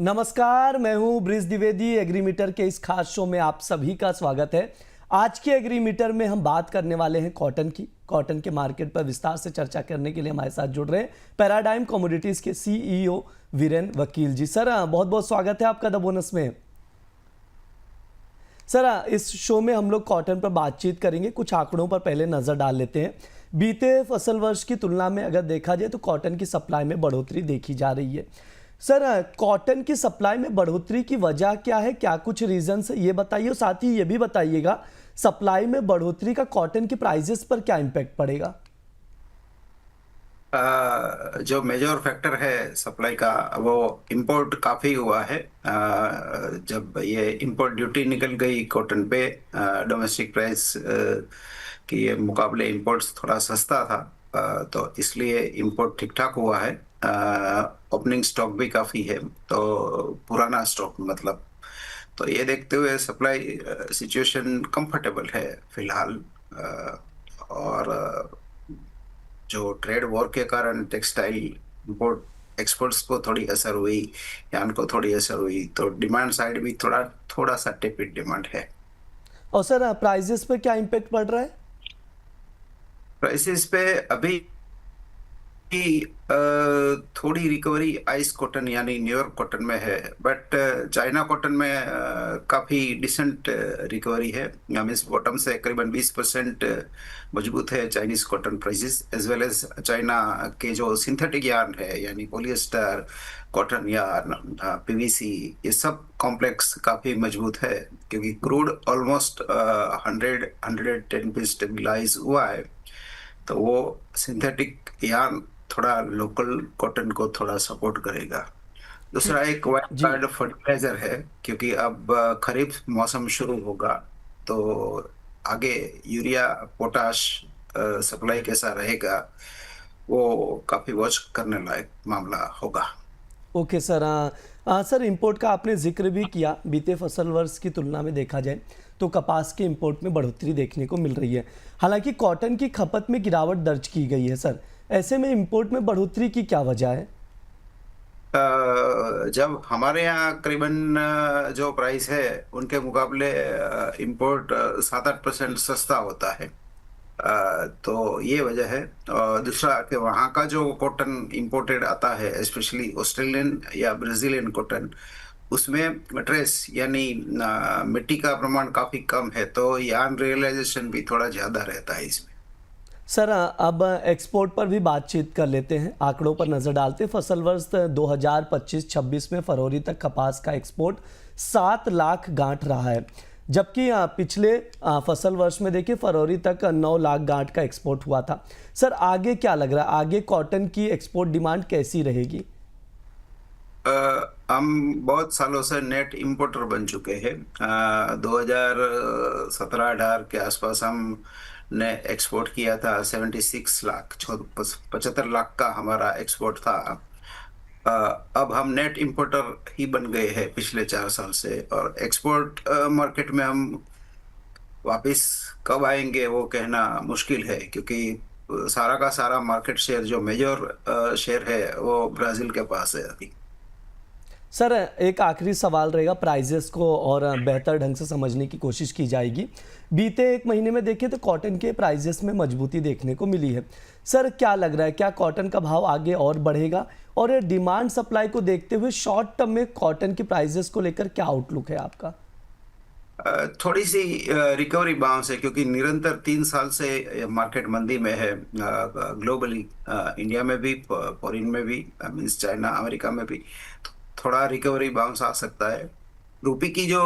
नमस्कार, मैं हूं ब्रिज द्विवेदी। एग्रीमीटर के इस खास शो में आप सभी का स्वागत है। आज के एग्रीमीटर में हम बात करने वाले हैं कॉटन की। कॉटन के मार्केट पर विस्तार से चर्चा करने के लिए हमारे साथ जुड़ रहे हैं पैराडाइम कमोडिटीज के सीईओ वीरेन वकील जी। सर, बहुत बहुत स्वागत है आपका द बोनस में। सर, इस शो में हम लोग कॉटन पर बातचीत करेंगे। कुछ आंकड़ों पर पहले नजर डाल लेते हैं। बीते फसल वर्ष की तुलना में अगर देखा जाए तो कॉटन की सप्लाई में बढ़ोतरी देखी जा रही है। सर, कॉटन की सप्लाई में बढ़ोतरी की वजह क्या है, क्या कुछ रीजंस ये बताइए, और साथ ही ये भी बताइएगा सप्लाई में बढ़ोतरी का कॉटन की प्राइसेस पर क्या इम्पैक्ट पड़ेगा। जो मेजर फैक्टर है सप्लाई का वो इंपोर्ट काफ़ी हुआ है। जब ये इंपोर्ट ड्यूटी निकल गई कॉटन पे, डोमेस्टिक प्राइस के मुकाबले इंपोर्ट्स थोड़ा सस्ता था, तो इसलिए इंपोर्ट ठीक ठाक हुआ है। ओपनिंग स्टॉक भी काफ़ी है, तो पुराना स्टॉक मतलब, तो ये देखते हुए सप्लाई सिचुएशन कंफर्टेबल है फिलहाल। और जो ट्रेड वॉर के कारण टेक्सटाइल इंपोर्ट एक्सपोर्ट्स को थोड़ी असर हुई, यान को थोड़ी असर हुई, तो डिमांड साइड भी थोड़ा सा टेपिड डिमांड है। और सर, प्राइसेस पर क्या इम्पैक्ट पड़ रहा है। प्राइसेस पे अभी थोड़ी रिकवरी आइस कॉटन यानी न्यूयॉर्क कॉटन में है, बट चाइना कॉटन में काफ़ी डिसेंट रिकवरी है। मीन्स बॉटम से करीबन 20% मजबूत है Chinese cotton prices, as well as China के जो सिंथेटिक यार्न है यानी पॉलिएस्टर, कॉटन यार्न, पीवीसी, ये सब कॉम्प्लेक्स काफ़ी मजबूत है, क्योंकि क्रूड ऑलमोस्ट 110 पे स्टेबलाइज हुआ है। तो वो सिंथेटिक यार्न थोड़ा लोकल कॉटन को थोड़ा सपोर्ट करेगा। दूसरा एक वाइल्ड जी कार्ड फर्टिलाइजर है, क्योंकि अब खरीफ मौसम शुरू होगा, तो आगे यूरिया पोटाश सप्लाई कैसा रहेगा वो काफी वॉच करने लायक मामला होगा। Okay sir. सर, इंपोर्ट का आपने जिक्र भी किया। बीते फसल वर्ष की तुलना में देखा जाए तो कपास के इंपोर्ट में बढ़ोतरी देखने को मिल रही है। हालांकि कॉटन की खपत में गिरावट दर्ज की गई है। सर, ऐसे में इंपोर्ट में बढ़ोतरी की क्या वजह है। जब हमारे यहाँ करीबन जो प्राइस है उनके मुकाबले इंपोर्ट 7-8% सस्ता होता है, तो ये वजह है। और दूसरा कि वहाँ का जो कॉटन इंपोर्टेड आता है, स्पेशली ऑस्ट्रेलियन या ब्राजीलियन कॉटन, उसमें ट्रेस यानी मिट्टी का प्रमाण काफी कम है, तो यार्न रियलाइजेशन भी थोड़ा ज्यादा रहता है इसमें। सर, अब एक्सपोर्ट पर भी बातचीत कर लेते हैं। आंकड़ों पर नजर डालते हैं। फसल वर्ष 2025-26 में फरवरी तक कपास का एक्सपोर्ट 7 लाख गांठ रहा है, जबकि पिछले फसल वर्ष में देखिए फरवरी तक 9 लाख गांठ का एक्सपोर्ट हुआ था। सर, आगे क्या लग रहा है, आगे कॉटन की एक्सपोर्ट डिमांड कैसी रहेगी। हम बहुत सालों से नेट इंपोर्टर बन चुके हैं। 2017-18 के आसपास हम ने एक्सपोर्ट किया था 76 लाख, 75 लाख का हमारा एक्सपोर्ट था। अब हम नेट इंपोर्टर ही बन गए हैं पिछले 4 साल से, और एक्सपोर्ट मार्केट में हम वापस कब आएंगे वो कहना मुश्किल है, क्योंकि सारा का सारा मार्केट शेयर जो मेजर शेयर है वो ब्राजील के पास है अभी। सर, एक आखिरी सवाल रहेगा, प्राइजेस को और बेहतर ढंग से समझने की कोशिश की जाएगी। बीते एक महीने में देखें तो कॉटन के प्राइजेस में मजबूती देखने को मिली है। सर, क्या लग रहा है, क्या कॉटन का भाव आगे और बढ़ेगा, और डिमांड सप्लाई को देखते हुए शॉर्ट टर्म में कॉटन की प्राइजेस को लेकर क्या आउटलुक है आपका। थोड़ी सी रिकवरी बाउंस है, क्योंकि निरंतर 3 साल से मार्केट मंदी में है, ग्लोबली, इंडिया में भी, फॉरेन में भी, मीन्स चाइना अमेरिका में भी। तो थोड़ा रिकवरी बाउंस आ सकता है। रुपी की जो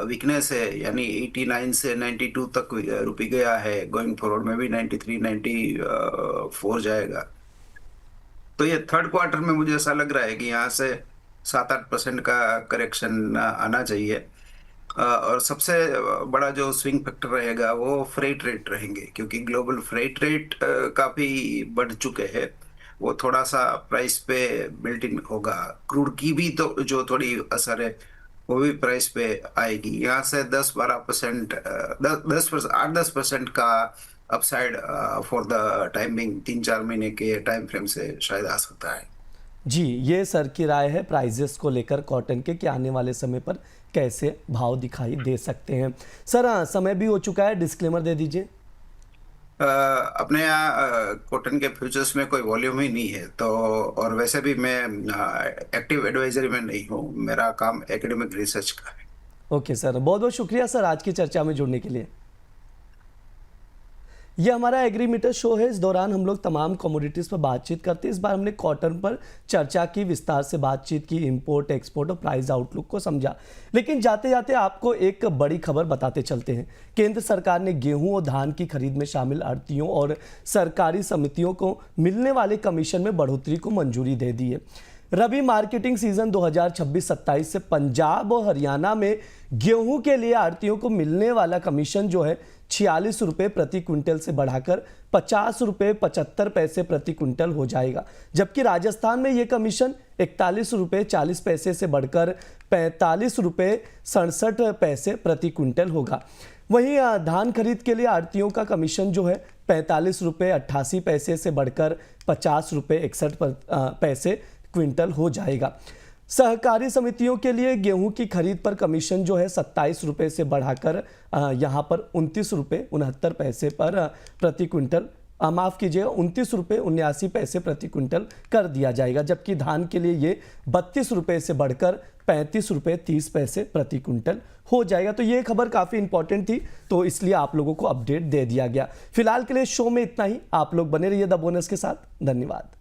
वीकनेस है यानी 89 से 92 तक रुपी गया है, गोइंग फॉरवर्ड में भी 93 94 जाएगा। तो ये थर्ड क्वार्टर में मुझे ऐसा लग रहा है कि यहाँ से 7-8% का करेक्शन आना चाहिए। और सबसे बड़ा जो स्विंग फैक्टर रहेगा वो फ्रेट रेट रहेंगे, क्योंकि ग्लोबल फ्रेट रेट काफी बढ़ चुके हैं। वो थोड़ा सा प्राइस पे बिल्ट इन होगा। क्रूड की भी तो जो थोड़ी असर है वो भी प्राइस पे आएगी। यहाँ से 10-12%, 8-10% का अपसाइड फॉर द टाइमिंग 3-4 महीने के टाइम फ्रेम से शायद आ सकता है। जी, ये सर की राय है प्राइजेस को लेकर कॉटन के कि आने वाले समय पर कैसे भाव दिखाई दे सकते हैं। सर समय भी हो चुका है, डिस्क्लेमर दे दीजिए। अपने यहाँ कॉटन के फ्यूचर्स में कोई वॉल्यूम ही नहीं है, तो और वैसे भी मैं एक्टिव एडवाइजरी में नहीं हूँ, मेरा काम एकेडमिक रिसर्च का है। ओके सर, बहुत बहुत शुक्रिया सर आज की चर्चा में जुड़ने के लिए। ये हमारा एग्रीमीटर शो है। इस दौरान हम लोग तमाम कमोडिटीज़ पर बातचीत करते हैं। इस बार हमने कॉटन पर चर्चा की, विस्तार से बातचीत की, इंपोर्ट एक्सपोर्ट और प्राइस आउटलुक को समझा। लेकिन जाते जाते आपको एक बड़ी खबर बताते चलते हैं। केंद्र सरकार ने गेहूं और धान की खरीद में शामिल आढ़तियों और सरकारी समितियों को मिलने वाले कमीशन में बढ़ोतरी को मंजूरी दे दी है। रबी मार्केटिंग सीजन 2026-27 से पंजाब और हरियाणा में गेहूं के लिए आढ़तियों को मिलने वाला कमीशन जो है 46 रुपये प्रति क्विंटल से बढ़ाकर 50 रुपये 75 पैसे प्रति क्विंटल हो जाएगा। जबकि राजस्थान में यह कमीशन 41 रुपये 40 पैसे से बढ़कर 45 रुपये 67 पैसे प्रति क्विंटल होगा। वहीं धान खरीद के लिए आढ़तियों का कमीशन जो है 45 रुपये 88 पैसे से बढ़कर 50 रुपये 61 पैसे क्विंटल हो जाएगा। सहकारी समितियों के लिए गेहूं की खरीद पर कमीशन जो है 27 रुपये से बढ़ाकर यहां पर 29 रुपये 69 पैसे पर प्रति क्विंटल, माफ़ कीजिएगा 29 रुपये 79 पैसे प्रति क्विंटल कर दिया जाएगा। जबकि धान के लिए ये 32 रुपये से बढ़कर 35 रुपये 30 पैसे प्रति क्विंटल हो जाएगा। तो ये खबर काफ़ी इंपॉर्टेंट थी, तो इसलिए आप लोगों को अपडेट दे दिया गया। फिलहाल के लिए शो में इतना ही। आप लोग बने रहिए द बोनस के साथ। धन्यवाद।